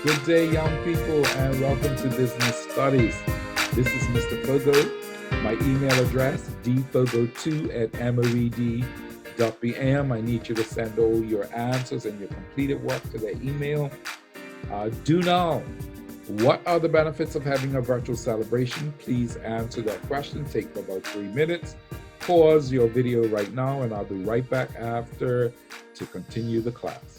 Good day, young people, and welcome to Business Studies. This is Mr. Foggo. My email address, dfogo2@moed.bm. I need you to send all your answers and your completed work to that email. Do know, what are the benefits of having a virtual celebration? Please answer that question. Take about 3 minutes. Pause your video right now, and I'll be right back after to continue the class.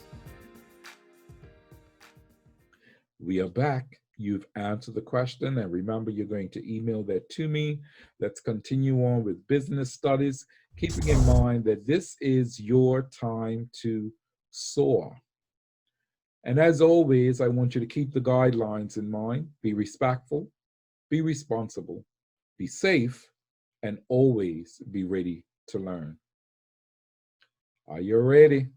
We are back. You've answered the question, and remember, you're going to email that to me. Let's continue on with business studies, keeping in mind that this is your time to soar. And as always, I want you to keep the guidelines in mind. Be respectful, be responsible, be safe, and always be ready to learn. Are you ready?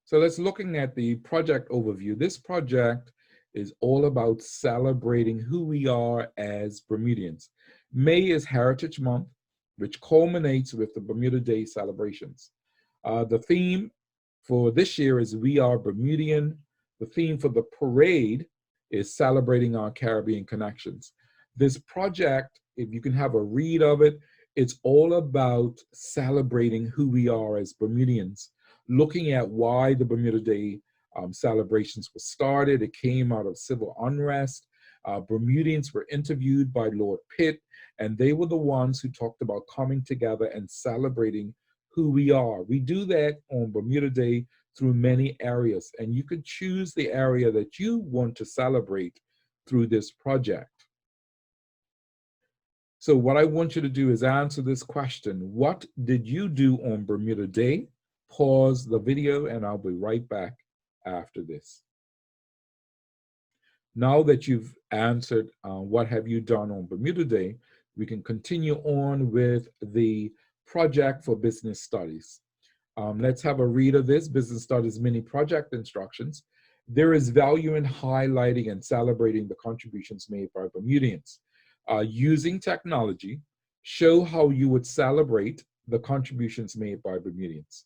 So let's looking at the project overview. This project is all about celebrating who we are as Bermudians. May is Heritage Month, which culminates with the Bermuda Day celebrations. The theme for this year is We Are Bermudian. The theme for the parade is Celebrating Our Caribbean Connections. This project, if you can have a read of it, it's all about celebrating who we are as Bermudians, looking at why the Bermuda Day celebrations were started. It came out of civil unrest. Bermudians were interviewed by Lord Pitt, and they were the ones who talked about coming together and celebrating who we are. We do that on Bermuda Day through many areas, and you could choose the area that you want to celebrate through this project. So what I want you to do is answer this question. What did you do on Bermuda Day? Pause the video, and I'll be right back after this. Now that you've answered what have you done on Bermuda Day, we can continue on with the project for business studies. Let's have a read of this, Business Studies Mini Project Instructions. There is value in highlighting and celebrating the contributions made by Bermudians. Using technology, show how you would celebrate the contributions made by Bermudians.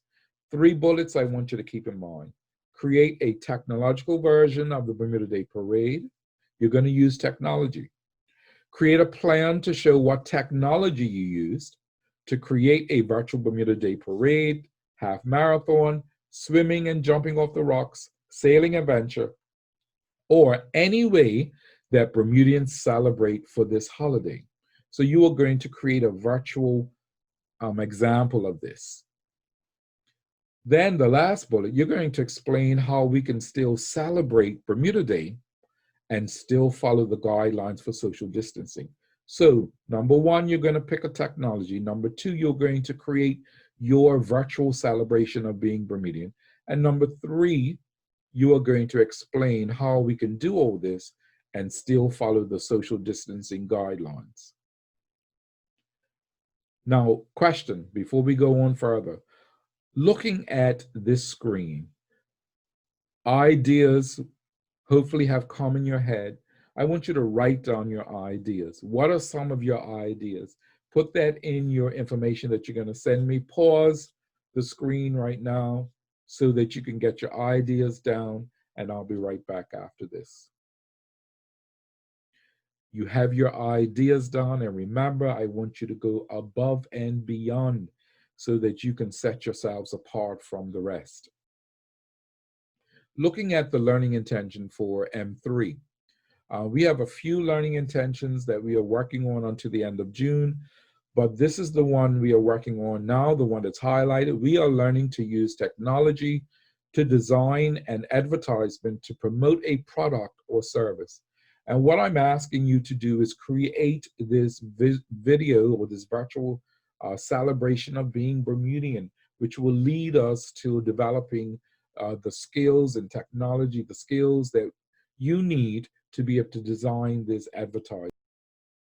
3 bullets I want you to keep in mind. Create a technological version of the Bermuda Day Parade. You're going to use technology. Create a plan to show what technology you used to create a virtual Bermuda Day Parade, half marathon, swimming and jumping off the rocks, sailing adventure, or any way that Bermudians celebrate for this holiday. So you are going to create a virtual example of this. Then the last bullet, you're going to explain how we can still celebrate Bermuda Day and still follow the guidelines for social distancing. So number 1, you're going to pick a technology. Number 2, you're going to create your virtual celebration of being Bermudian. And number 3, you are going to explain how we can do all this and still follow the social distancing guidelines. Now, question before we go on further. Looking at this screen, ideas hopefully have come in your head. I want you to write down your ideas. What are some of your ideas? Put that in your information that you're going to send me. Pause the screen right now so that you can get your ideas down, and I'll be right back after this. You have your ideas down, and remember, I want you to go above and beyond so that you can set yourselves apart from the rest. Looking at the learning intention for M3, we have a few learning intentions that we are working on until the end of June, but this is the one we are working on now, the one that's highlighted. We are learning to use technology to design an advertisement to promote a product or service. And what I'm asking you to do is create this video or this virtual celebration of being Bermudian, which will lead us to developing the skills and technology, the skills that you need to be able to design this advertisement.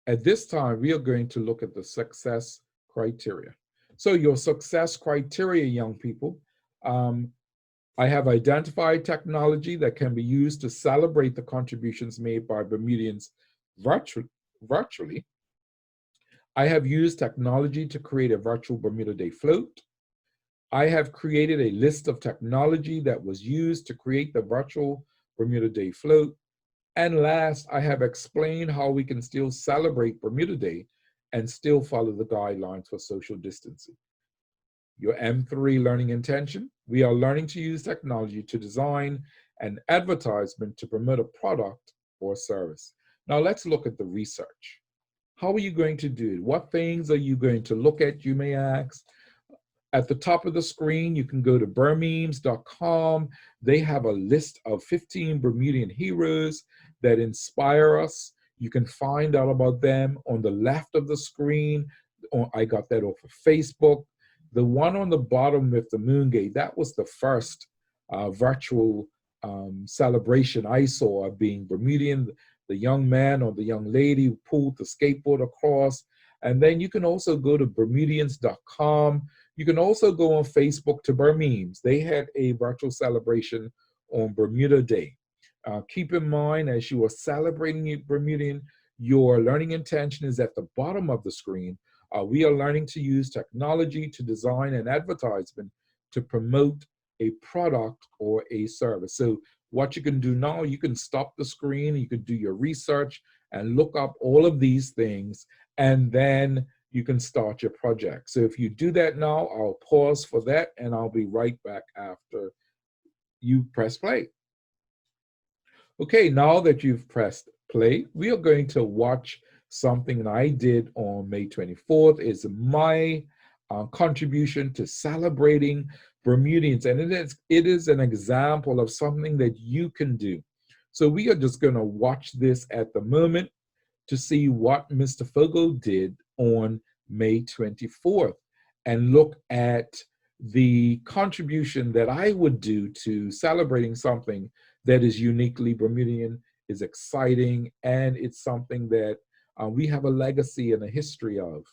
At this time, we are going to look at the success criteria. So your success criteria, young people, I have identified technology that can be used to celebrate the contributions made by Bermudians virtually. I have used technology to create a virtual Bermuda Day float. I have created a list of technology that was used to create the virtual Bermuda Day float. And last, I have explained how we can still celebrate Bermuda Day and still follow the guidelines for social distancing. Your M3 learning intention, we are learning to use technology to design an advertisement to promote a product or service. Now let's look at the research. How are you going to do it? What things are you going to look at, you may ask? At the top of the screen, you can go to bermemes.com. They have a list of 15 Bermudian heroes that inspire us. You can find out about them on the left of the screen. I got that off of Facebook. The one on the bottom with the moon gate, that was the first virtual celebration I saw of being Bermudian. The young man or the young lady who pulled the skateboard across. And then you can also go to bermudians.com. You can also go on Facebook to Bermemes. They had a virtual celebration on Bermuda Day. Keep in mind, as you are celebrating Bermudian, your learning intention is at the bottom of the screen. We are learning to use technology to design an advertisement to promote a product or a service. So what you can do now, you can stop the screen, you can do your research and look up all of these things, and then you can start your project. So if you do that now, I'll pause for that and I'll be right back after you press play. Okay, now that you've pressed play, we are going to watch something that I did on May 24th. It's my contribution to celebrating Bermudians, and it is an example of something that you can do. So we are just going to watch this at the moment to see what Mr. Foggo did on May 24th and look at the contribution that I would do to celebrating something that is uniquely Bermudian, is exciting, and it's something that we have a legacy and a history of.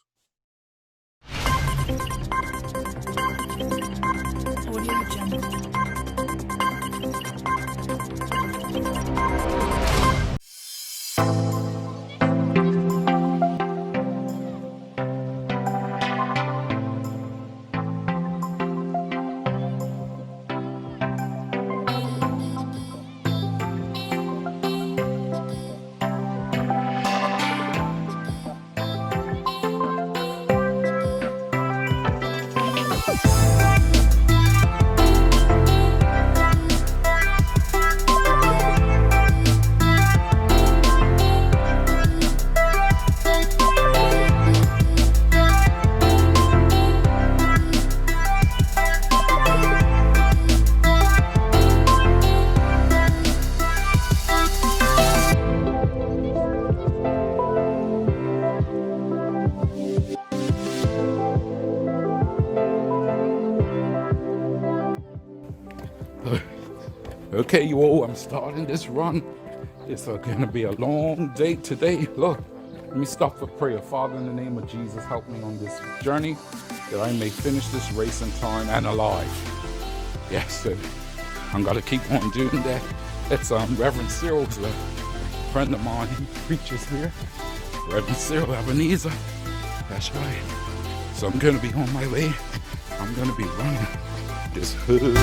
Okay, you all, I'm starting this run. It's going to be a long day today. Look, let me stop for prayer. Father, in the name of Jesus, help me on this journey that I may finish this race in time and alive. Yes, I'm going to keep on doing that. It's Reverend Cyril's a friend of mine. He preaches here. Reverend Cyril Ebenezer. That's right. So I'm going to be on my way. I'm going to be running this hood.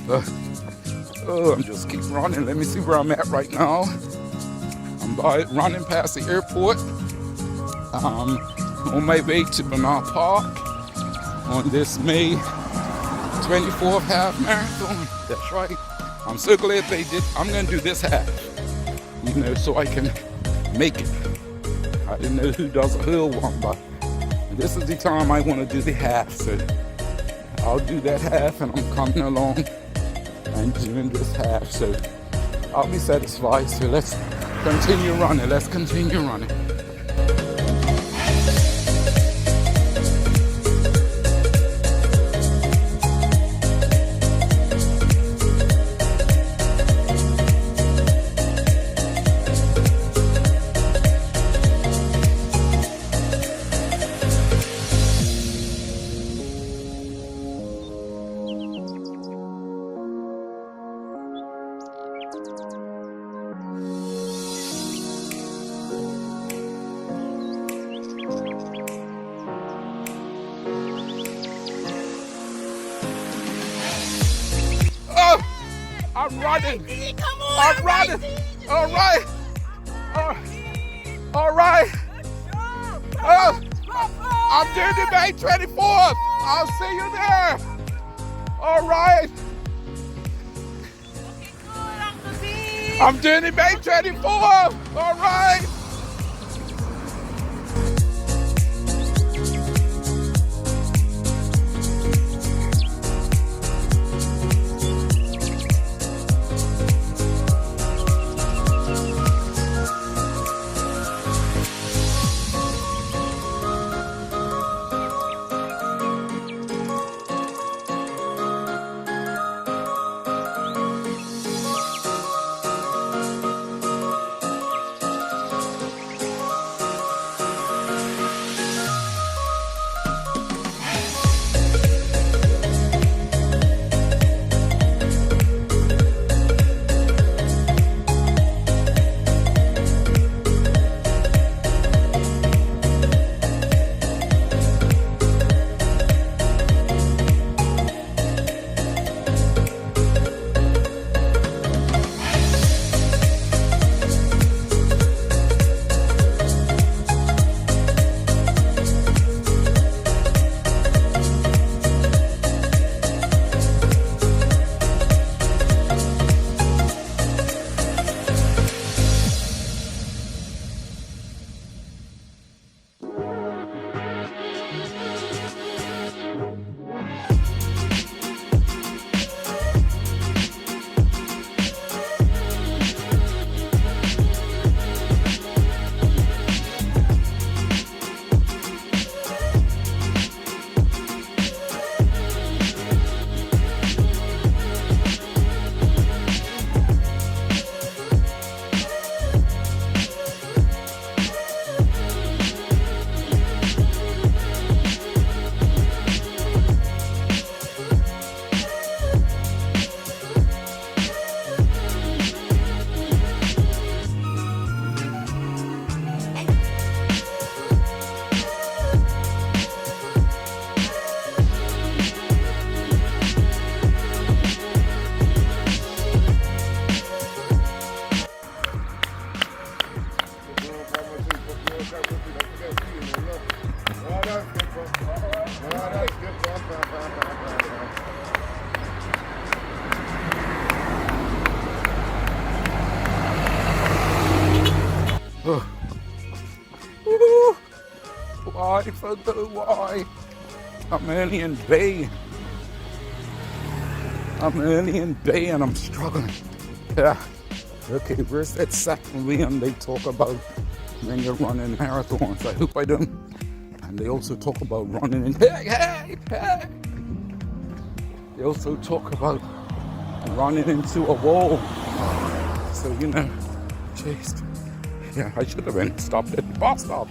I'm just keep running. Let me see where I'm at right now. I'm running past the airport. On my way to Bermuda Park on this May 24th half marathon. That's right. I'm so glad they did. I'm going to do this half, so I can make it. I didn't know who does a whole one, but this is the time I want to do the half. So I'll do that half, and I'm coming along and doing this half. So I'll be satisfied. So let's continue running. Let's continue running. I'm running. Come on, I'm running. All right. All right. I'm doing the May 24th. I'll see you there. All right. I'm doing the May 24th. All right. Why, Foggo, why? I'm early in Bay. And I'm struggling. Yeah. Okay, where's that second one they talk about when you're running marathons? I hope I don't. And they also talk about running in. Hey! They also talk about running into a wall. So, chased. Yeah, I should have been stopped at the bus stop.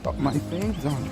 Got my things on.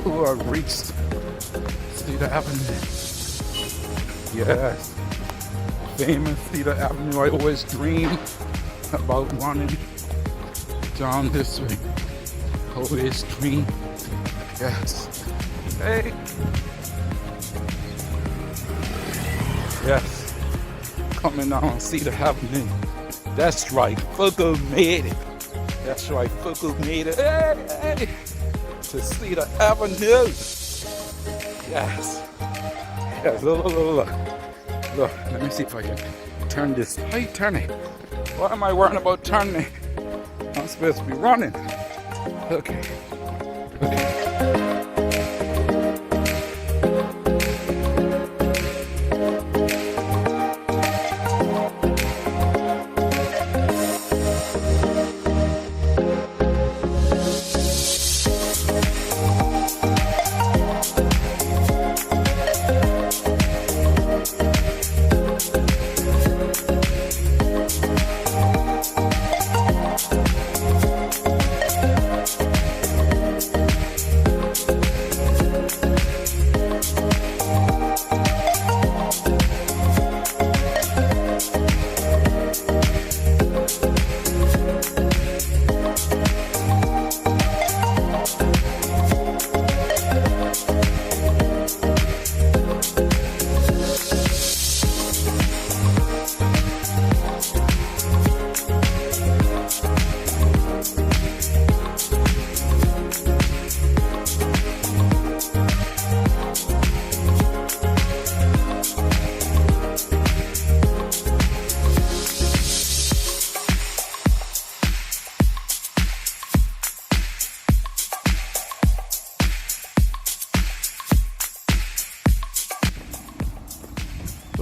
Oh, I reached Cedar Avenue. Yes, famous Cedar Avenue. I always dream about running down this way. Always dream. Yes. Hey. Yes. Coming down Cedar Avenue. That's right. Foggo made it. That's right. Foggo made it. Hey, hey. To Cedar Avenue. Yes. Yes. Look, look, look, look. Look. Let me see if I can turn this. How you turn it? Why am I worrying about turning it? I'm supposed to be running. Okay. Okay.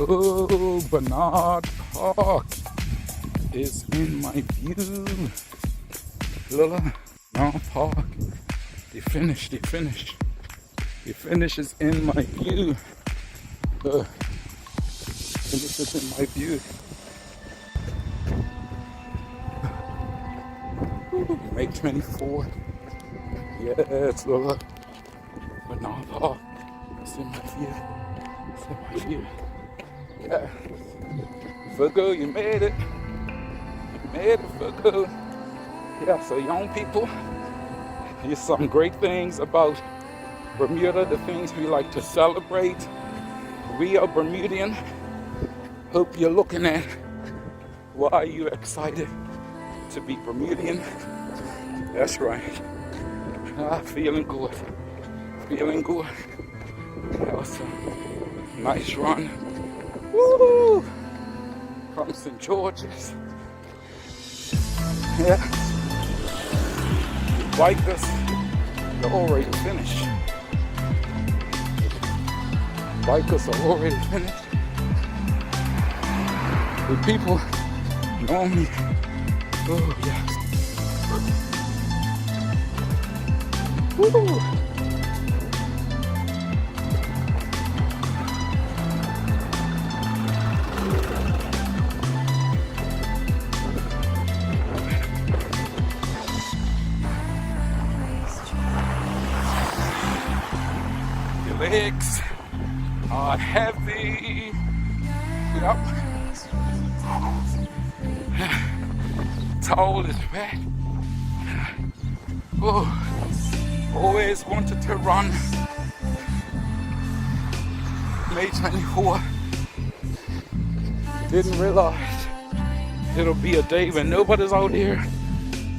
Oh, Bernard Park is in my view. Lila, Bernard Park. They finished. The finish is in my view. The finish is in my view. May 24th. Yes, Lila. Bernard Park. It's in my view. It's in my view. Yeah. Foggo, you made it. You made it, Foggo. Yeah, so young people, here's some great things about Bermuda, the things we like to celebrate. We are Bermudian. Hope you're looking at why are you excited to be Bermudian. That's right. Feeling good. Feeling good. That was a nice run. Woo! From St. George's. Yeah. The bikers, they're already finished. Bikers are already finished. The people know me. Oh, yes. Woo! Legs are heavy. Yep. Towel is wet. Oh, always wanted to run. May 24. Didn't realize it'll be a day when nobody's out here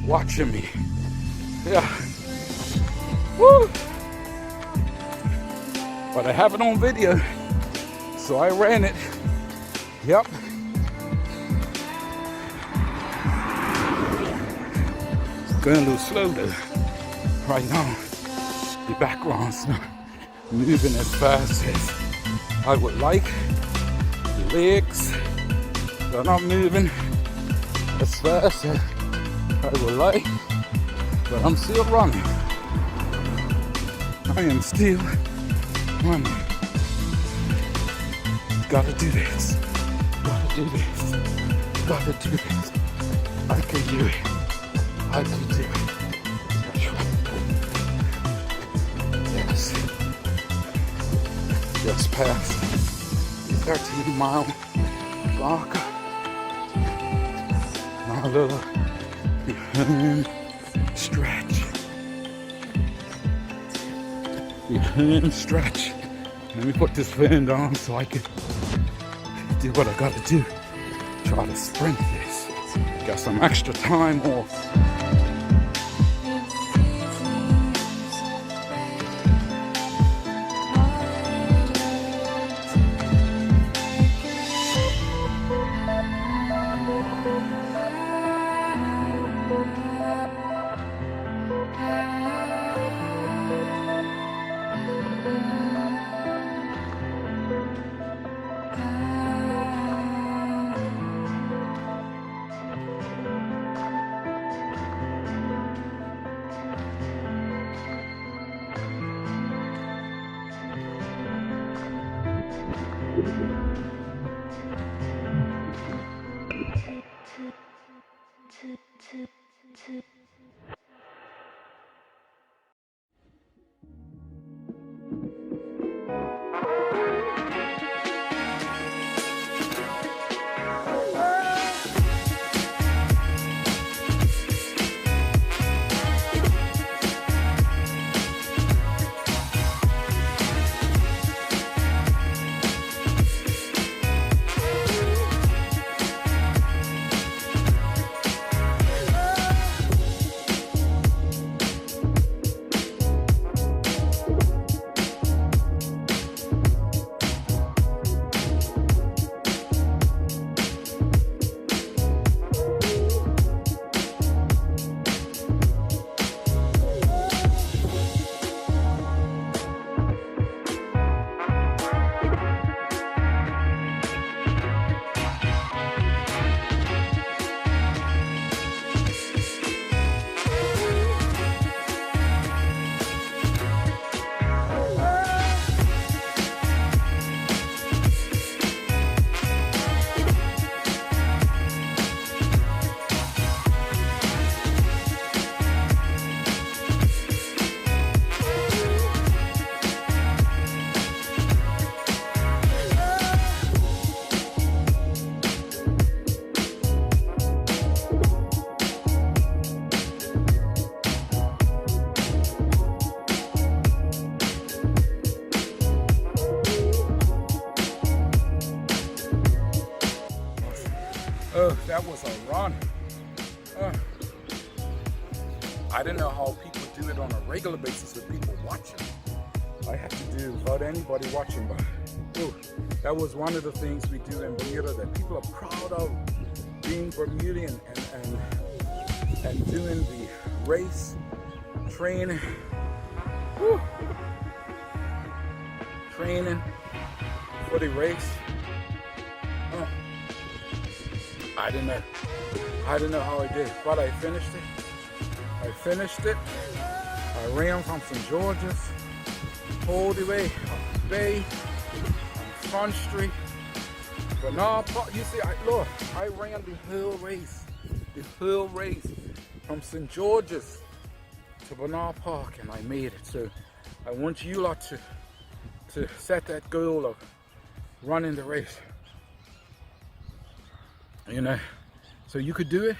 watching me. Yeah. Woo! But I have it on video, so I ran it. Yep. It's going a little slow though. Right now, the background's not moving as fast as I would like. The legs are not moving as fast as I would like. But I'm still running. I am still running. Gotta do this. Gotta do this. Gotta do this. I can do it. I can do it. That's right. Yes. just passed the 13-mile marker. Now look, behind stretch. Behind stretch. Let me put this fan down so I can do what I gotta do. Try to sprint this. Got some extra time off. Oh, that was a run. I didn't know how people do it on a regular basis with people watching. I had to do without anybody watching, but that was one of the things we do in Bermuda that people are proud of, being Bermudian and doing the race, training, training for the race. I didn't know how I did, but I finished it. I ran from St. George's all the way up the bay, on Front Street. But now, you see, I ran the whole race from St. George's to Bermuda Park, and I made it. So I want you lot to set that goal of running the race. You know, so you could do it.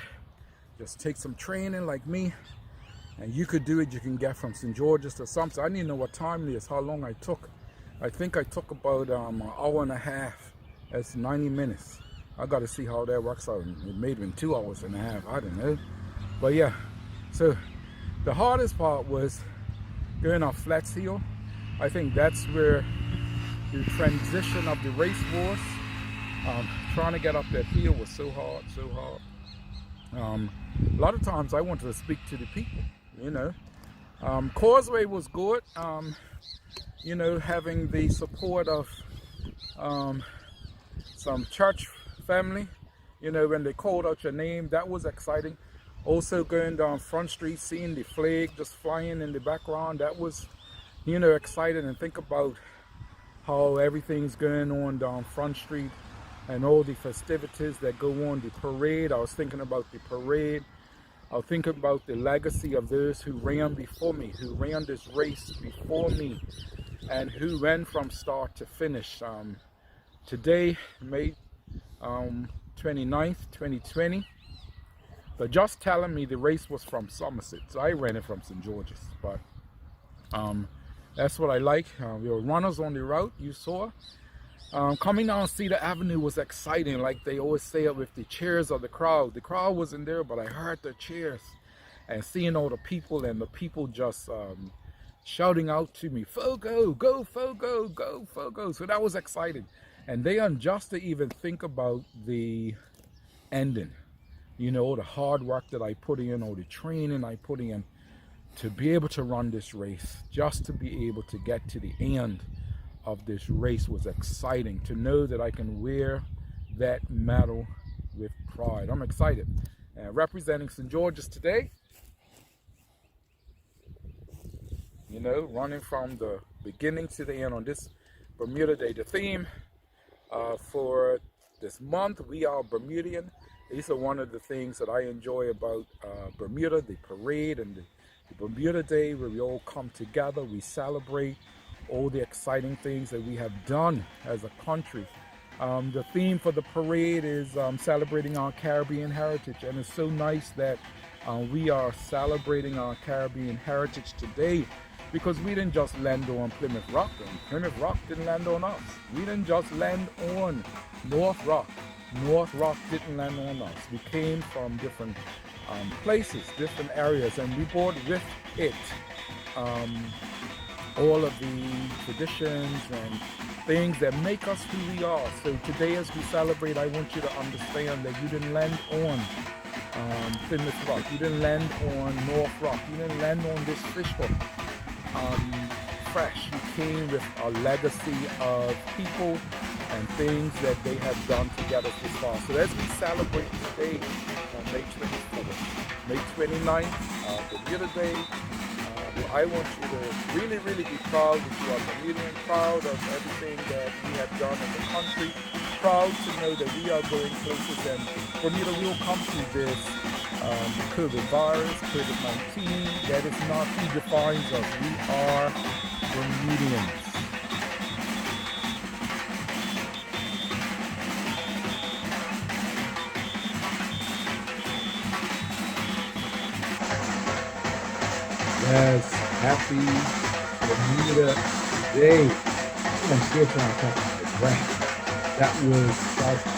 Just take some training like me, and you could do it. You can get from St. George's to something. I didn't know what time it is, how long I took. I think I took about an hour and a half. That's 90 minutes. I got to see how that works out. It may have been 2 hours and a half. I don't know. But yeah, so the hardest part was going off Flats Hill. I think that's where the transition of the race was. Trying to get up that hill was so hard. A lot of times I wanted to speak to the people, you know. Causeway was good, you know, having the support of some church family, you know, when they called out your name, that was exciting. Also going down Front Street, seeing the flag just flying in the background, that was, you know, exciting. And think about how everything's going on down Front Street and all the festivities that go on, the parade. I was thinking about the parade. I was thinking about the legacy of those who ran before me, who ran this race before me. and who ran from start to finish. Today, May 29th, 2020. But just telling me the race was from Somerset, so I ran it from St. George's. But that's what I like. There were runners on the route, you saw. Coming down Cedar Avenue was exciting, like they always say it, with the cheers of the crowd. The crowd wasn't there, but I heard the cheers. And seeing all the people, and the people just shouting out to me, Foggo, go Foggo, go Foggo. So that was exciting. And they are just to even think about the ending. You know, all the hard work that I put in, all the training I put in to be able to run this race, just to be able to get to the end of this race was exciting. To know that I can wear that medal with pride. I'm excited. Representing St. George's today, you know, running from the beginning to the end on this Bermuda Day. The theme for this month, we are Bermudian. These are one of the things that I enjoy about Bermuda, the parade and the Bermuda Day, where we all come together, we celebrate all the exciting things that we have done as a country. The theme for the parade is celebrating our Caribbean heritage, and it's so nice that we are celebrating our Caribbean heritage today, because we didn't just land on Plymouth Rock, and Plymouth Rock didn't land on us. We didn't just land on North Rock. North Rock didn't land on us. We came from different places, different areas, and we brought with it all of the traditions and things that make us who we are. So today, as we celebrate, I want you to understand that you didn't land on Plymouth Rock, you didn't land on North Rock, you didn't land on this fishbowl fresh. You came with a legacy of people and things that they have done together so far. So as we celebrate today on May 24th, May 29th, Bermuda Day, I want you to really, really be proud that you are Bermudian, proud of everything that we have done in the country, proud to know that we are going places, and Bermuda will come through this COVID virus, COVID-19. That is not who defines us. We are Bermudians. Yes, happy Bermuda Day. I'm still trying to talk about the brand. That was such a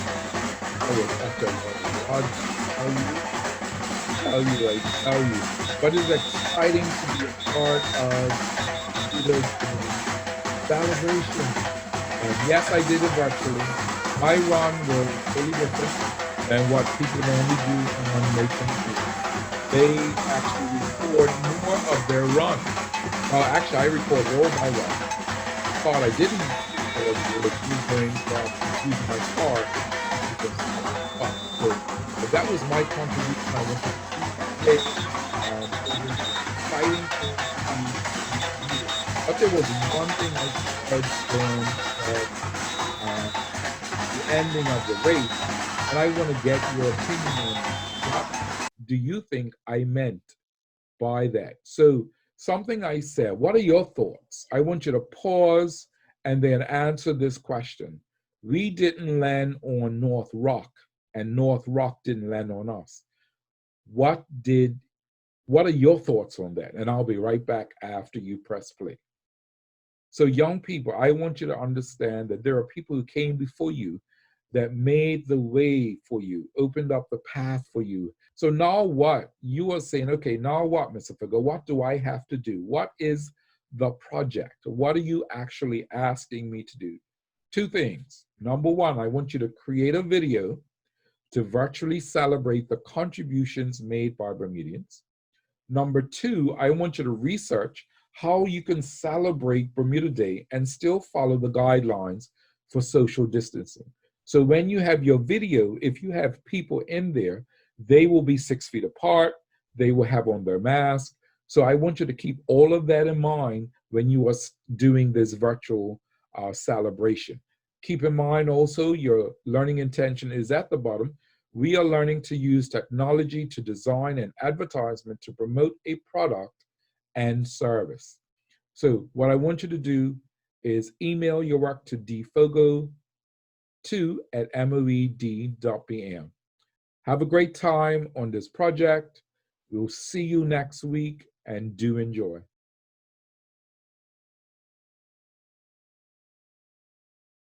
tell you. But it's exciting to be a part of the celebration. And yes, I did it virtually. My run was totally different than what people normally do on May 24th. They actually record more of their run. Actually, I recorded all my run. The part I didn't record was me going from using my car because but that was my contribution. I wanted to it was exciting but there was one thing I said during the ending of the race, and I want to get your opinion on what do you think I meant by that? So something I said, what are your thoughts? I want you to pause and then answer this question. We didn't land on North Rock, and North Rock didn't land on us. What are your thoughts on that? And I'll be right back after you press play. So young people, I want you to understand that there are people who came before you that made the way for you, opened up the path for you. So now what? You are saying, okay, now what, Mr. Foggo? What do I have to do? What is the project? What are you actually asking me to do? Two things. Number one, I want you to create a video to virtually celebrate the contributions made by Bermudians. Number two, I want you to research how you can celebrate Bermuda Day and still follow the guidelines for social distancing. So when you have your video, if you have people in there, they will be 6 feet apart, they will have on their mask. So I want you to keep all of that in mind when you are doing this virtual celebration. Keep in mind also your learning intention is at the bottom. We are learning to use technology to design an advertisement to promote a product and service. So what I want you to do, is email your work to dfogo2@moed.pm. Have a great time on this project. We'll see you next week and do enjoy.